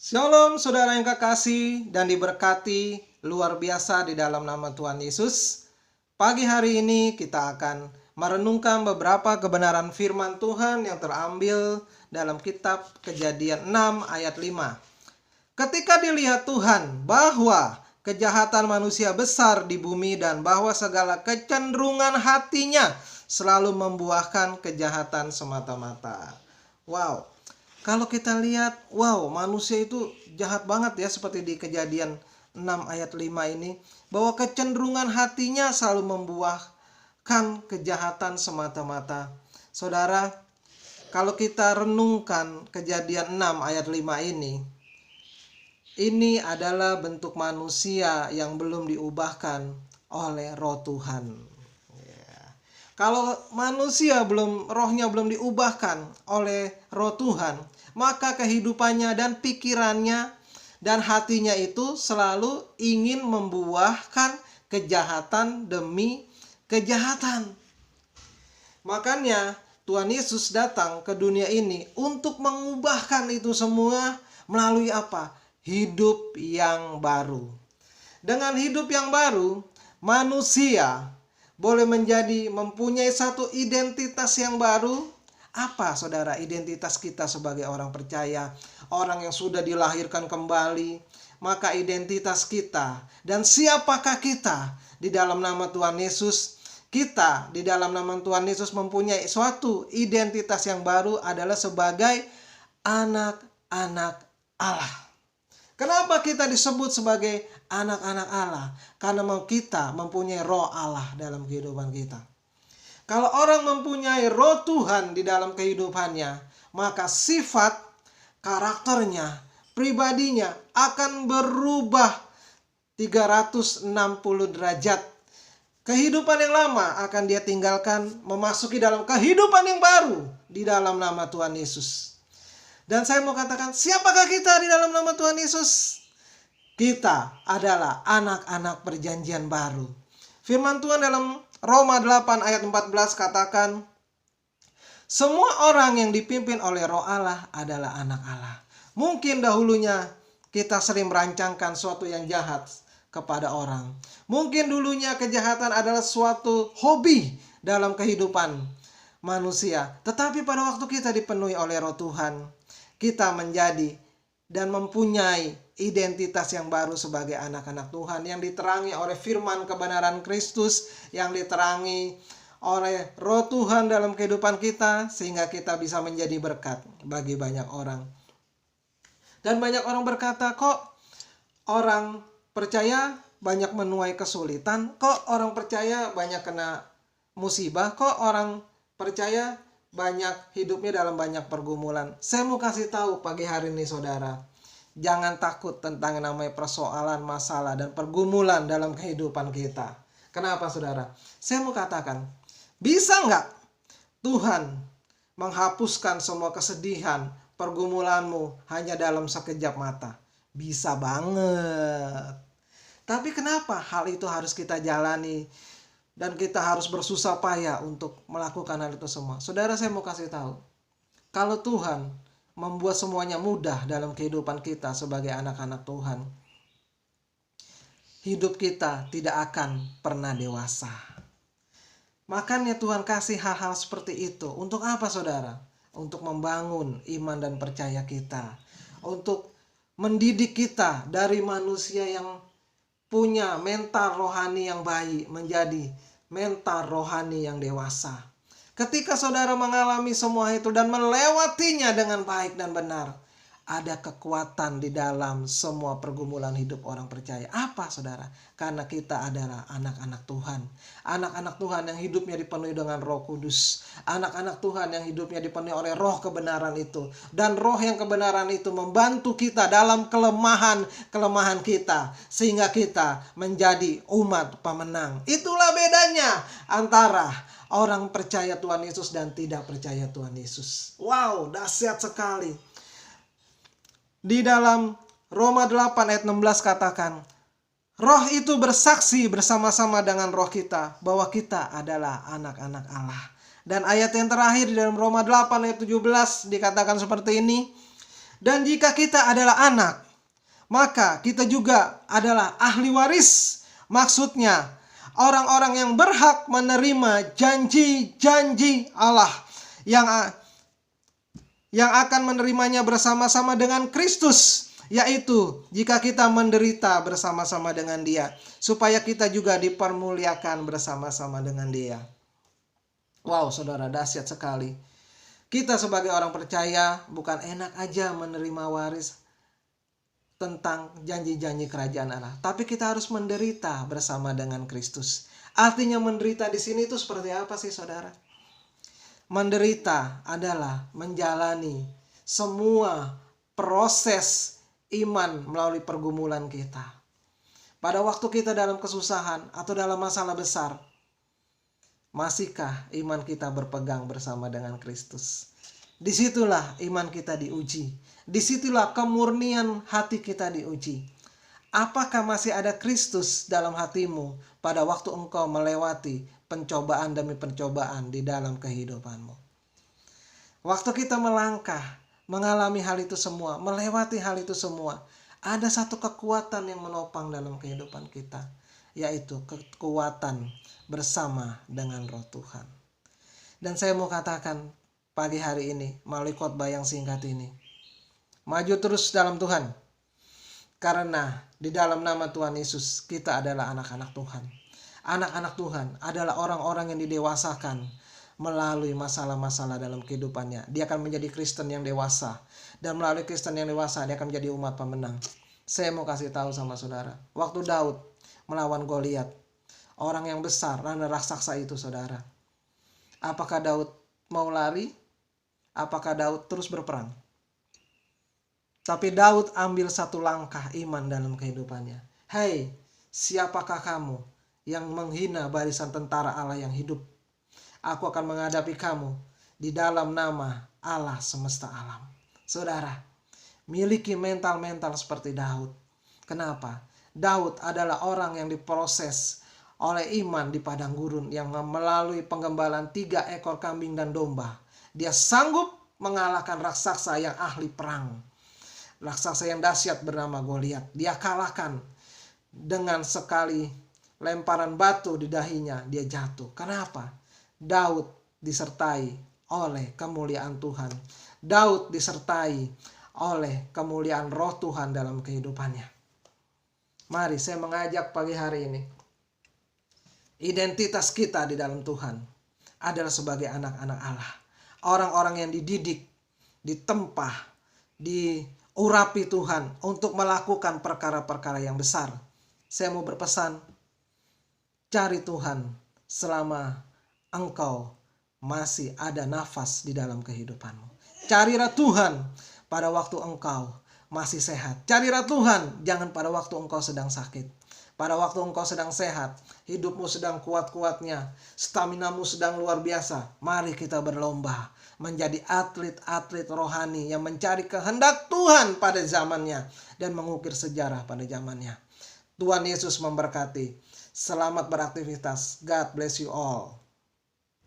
Shalom saudara yang kekasih dan diberkati luar biasa di dalam nama Tuhan Yesus. Pagi hari ini kita akan merenungkan beberapa kebenaran firman Tuhan yang terambil dalam kitab Kejadian 6 ayat 5. Ketika dilihat Tuhan bahwa kejahatan manusia besar di bumi dan bahwa segala kecenderungan hatinya selalu membuahkan kejahatan semata-mata. Wow. Kalau kita lihat, manusia itu jahat banget ya, seperti di Kejadian 6 ayat 5 ini, bahwa kecenderungan hatinya selalu membuahkan kejahatan semata-mata. Saudara, kalau kita renungkan Kejadian 6 ayat 5 ini adalah bentuk manusia yang belum diubahkan oleh Roh Tuhan. Kalau manusia rohnya belum diubahkan oleh Roh Tuhan, maka kehidupannya dan pikirannya dan hatinya itu selalu ingin membuahkan kejahatan demi kejahatan. Makanya Tuhan Yesus datang ke dunia ini untuk mengubahkan itu semua melalui apa? Hidup yang baru. Dengan hidup yang baru, manusia boleh mempunyai satu identitas yang baru. Apa saudara identitas kita sebagai orang percaya, orang yang sudah dilahirkan kembali? Maka identitas kita dan siapakah kita di dalam nama Tuhan Yesus? Kita di dalam nama Tuhan Yesus mempunyai suatu identitas yang baru, adalah sebagai anak-anak Allah. Kenapa kita disebut sebagai anak-anak Allah? Karena kita mempunyai roh Allah dalam kehidupan kita. Kalau orang mempunyai roh Tuhan di dalam kehidupannya, maka sifat, karakternya, pribadinya akan berubah 360 derajat. Kehidupan yang lama akan dia tinggalkan, memasuki dalam kehidupan yang baru di dalam nama Tuhan Yesus. Dan saya mau katakan, siapakah kita di dalam nama Tuhan Yesus? Kita adalah anak-anak perjanjian baru. Firman Tuhan dalam Roma 8 ayat 14 katakan, semua orang yang dipimpin oleh Roh Allah adalah anak Allah. Mungkin dahulunya kita sering merancangkan suatu yang jahat kepada orang. Mungkin dulunya kejahatan adalah suatu hobi dalam kehidupan manusia. Tetapi pada waktu kita dipenuhi oleh Roh Tuhan, kita menjadi dan mempunyai identitas yang baru sebagai anak-anak Tuhan, yang diterangi oleh firman kebenaran Kristus, yang diterangi oleh Roh Tuhan dalam kehidupan kita, sehingga kita bisa menjadi berkat bagi banyak orang. Dan banyak orang berkata, kok orang percaya banyak menuai kesulitan, kok orang percaya banyak kena musibah, kok orang percaya banyak hidupnya dalam banyak pergumulan. Saya mau kasih tahu pagi hari ini saudara, jangan takut tentang yang namanya persoalan, masalah, dan pergumulan dalam kehidupan kita. Kenapa saudara? Saya mau katakan, bisa nggak Tuhan menghapuskan semua kesedihan, pergumulanmu hanya dalam sekejap mata? Bisa banget. Tapi kenapa hal itu harus kita jalani? Dan kita harus bersusah payah untuk melakukan hal itu semua. Saudara, saya mau kasih tahu, kalau Tuhan membuat semuanya mudah dalam kehidupan kita sebagai anak-anak Tuhan, hidup kita tidak akan pernah dewasa. Makanya Tuhan kasih hal-hal seperti itu. Untuk apa saudara? Untuk membangun iman dan percaya kita. Untuk mendidik kita dari manusia yang punya mental rohani yang baik menjadi mental rohani yang dewasa. Ketika saudara mengalami semua itu dan melewatinya dengan baik dan benar, ada kekuatan di dalam semua pergumulan hidup orang percaya. Apa saudara? Karena kita adalah anak-anak Tuhan. Anak-anak Tuhan yang hidupnya dipenuhi dengan Roh Kudus. Anak-anak Tuhan yang hidupnya dipenuhi oleh roh kebenaran itu. Dan roh yang kebenaran itu membantu kita dalam kelemahan kita. Sehingga kita menjadi umat pemenang. Itulah bedanya antara orang percaya Tuhan Yesus dan tidak percaya Tuhan Yesus. Wow, dahsyat sekali. Di dalam Roma 8 ayat 16 katakan, roh itu bersaksi bersama-sama dengan roh kita bahwa kita adalah anak-anak Allah. Dan ayat yang terakhir di dalam Roma 8 ayat 17 dikatakan seperti ini, Dan jika kita adalah anak, maka kita juga adalah ahli waris. Maksudnya, orang-orang yang berhak menerima janji-janji Allah yang akan menerimanya bersama-sama dengan Kristus, yaitu jika kita menderita bersama-sama dengan Dia, supaya kita juga dipermuliakan bersama-sama dengan Dia. Wow, saudara, dahsyat sekali. Kita sebagai orang percaya bukan enak aja menerima waris tentang janji-janji kerajaan Allah, tapi kita harus menderita bersama dengan Kristus. Artinya menderita di sini itu seperti apa sih, saudara? Menderita adalah menjalani semua proses iman melalui pergumulan kita. Pada waktu kita dalam kesusahan atau dalam masalah besar, masihkah iman kita berpegang bersama dengan Kristus? Disitulah iman kita diuji. Disitulah kemurnian hati kita diuji. Apakah masih ada Kristus dalam hatimu pada waktu engkau melewati pencobaan demi pencobaan di dalam kehidupanmu? Waktu kita melangkah, mengalami hal itu semua, melewati hal itu semua, ada satu kekuatan yang menopang dalam kehidupan kita, yaitu kekuatan bersama dengan Roh Tuhan. Dan saya mau katakan pagi hari ini melalui khotbah yang singkat ini, maju terus dalam Tuhan, karena di dalam nama Tuhan Yesus kita adalah anak-anak Tuhan. Anak-anak Tuhan adalah orang-orang yang didewasakan melalui masalah-masalah dalam kehidupannya. Dia akan menjadi Kristen yang dewasa, dan melalui Kristen yang dewasa dia akan menjadi umat pemenang. Saya mau kasih tahu sama saudara, waktu Daud melawan Goliat, orang yang besar, raksasa itu, saudara, apakah Daud mau lari? Apakah Daud terus berperang? Tapi Daud ambil satu langkah iman dalam kehidupannya. Hei, siapakah kamu yang menghina barisan tentara Allah yang hidup? Aku akan menghadapi kamu di dalam nama Allah semesta alam. Saudara, miliki mental-mental seperti Daud. Kenapa? Daud adalah orang yang diproses oleh iman di padang gurun, yang melalui penggembalaan 3 ekor kambing dan domba, dia sanggup mengalahkan raksasa yang ahli perang. Raksasa yang dahsyat bernama Goliat. Dia kalahkan dengan sekali lemparan batu di dahinya, dia jatuh. Kenapa? Daud disertai oleh kemuliaan Tuhan. Daud disertai oleh kemuliaan Roh Tuhan dalam kehidupannya. Mari saya mengajak pagi hari ini, identitas kita di dalam Tuhan adalah sebagai anak-anak Allah. Orang-orang yang dididik, ditempah, diurapi Tuhan untuk melakukan perkara-perkara yang besar. Saya mau berpesan, cari Tuhan selama engkau masih ada nafas di dalam kehidupanmu. Carilah Tuhan pada waktu engkau masih sehat. Carilah Tuhan jangan pada waktu engkau sedang sakit. Pada waktu engkau sedang sehat, hidupmu sedang kuat-kuatnya, staminamu sedang luar biasa. Mari kita berlomba menjadi atlet-atlet rohani yang mencari kehendak Tuhan pada zamannya dan mengukir sejarah pada zamannya. Tuhan Yesus memberkati. Selamat beraktivitas. God bless you all.